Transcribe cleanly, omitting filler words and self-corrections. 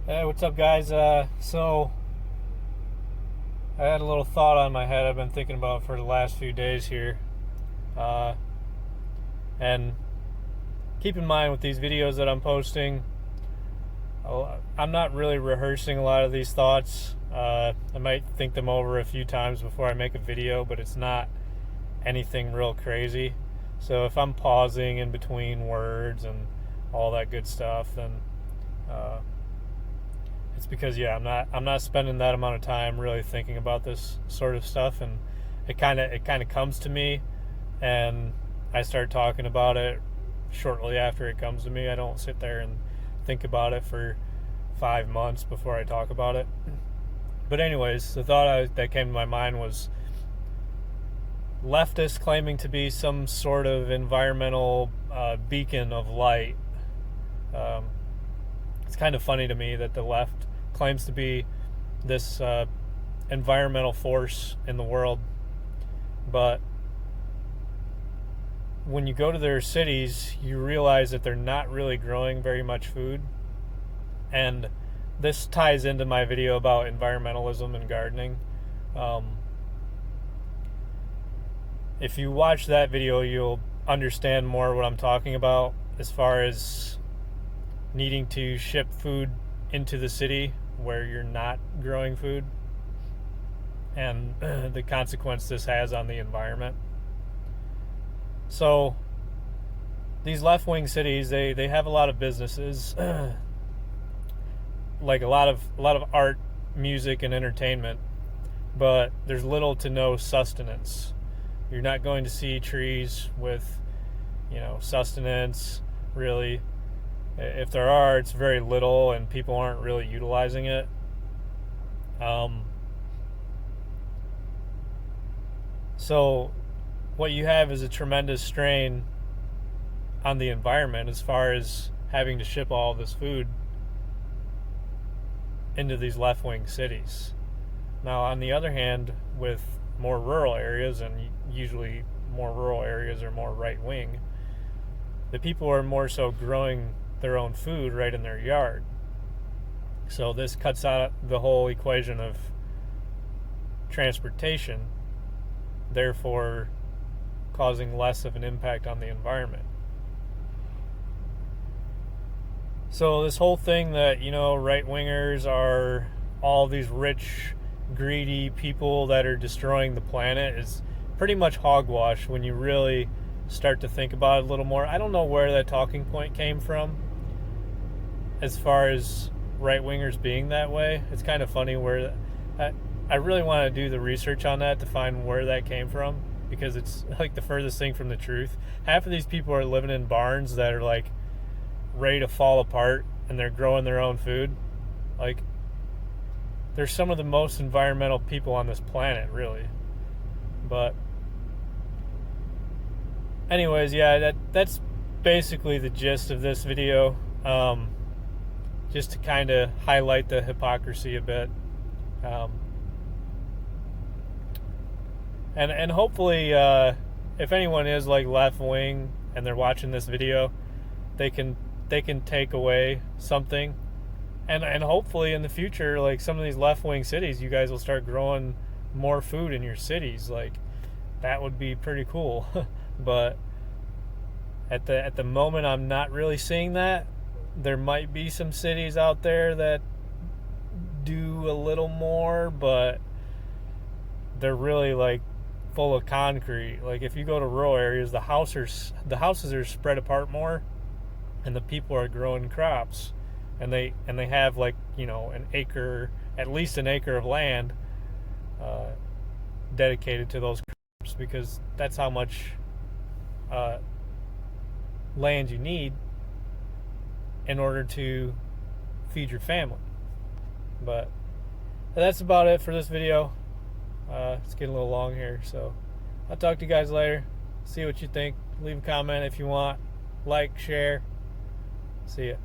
Hey, what's up, guys? So I had a little thought on my head I've been thinking about for the last few days here. Uh, and keep in mind with these videos that I'm posting, I'm not really rehearsing a lot of these thoughts. I might think them over a few times before I make a video, but it's not anything real crazy. So if I'm pausing in between words and all that good stuff, then uh, it's because I'm not spending that amount of time really thinking about this sort of stuff, and it kind of comes to me, and I start talking about it shortly after it comes to me. I don't sit there and think about it for 5 months before I talk about it. But anyways, the that came to my mind was leftists claiming to be some sort of environmental beacon of light. Um, it's kind of funny to me that the left claims to be this environmental force in the world, but when you go to their cities, you realize that they're not really growing very much food. And this ties into my video about environmentalism and gardening. Um, if you watch that video, you'll understand more what I'm talking about as far as needing to ship food into the city where you're not growing food, and the consequence this has on the environment. So these left-wing cities, they have a lot of businesses, like a lot of art, music, and entertainment, but there's little to no sustenance. You're not going to see trees with, sustenance, really. If there are, it's very little, and people aren't really utilizing it. So what you have is a tremendous strain on the environment as far as having to ship all this food into these left-wing cities. Now, on the other hand, with more rural areas, and usually more rural areas are more right-wing, the people are more so growing their own food right in their yard. So this cuts out the whole equation of transportation, therefore causing less of an impact on the environment. So this whole thing that, right-wingers are all these rich, greedy people that are destroying the planet is pretty much hogwash when you really start to think about it a little more. I don't know where that talking point came from as far as right-wingers being that way. It's kind of funny where I really want to do the research on that to find where that came from, because it's like the furthest thing from the truth. Half of these people are living in barns that are like ready to fall apart, and they're growing their own food. Like, they're some of the most environmental people on this planet, really. But anyways, yeah, that's basically the gist of this video. Just to kind of highlight the hypocrisy a bit. And hopefully, if anyone is like left wing and they're watching this video, they can take away something, and hopefully in the future, like some of these left wing cities, you guys will start growing more food in your cities. Like, that would be pretty cool. But at the moment, I'm not really seeing that. There might be some cities out there that do a little more, but they're really like full of concrete. Like, if you go to rural areas, the houses are spread apart more, and the people are growing crops, and they have like, an acre, at least an acre of land dedicated to those crops, because that's how much land you need in order to feed your family. But that's about it for this video. It's getting a little long here, so I'll talk to you guys later. See what you think. Leave a comment if you want. Like, share. See ya.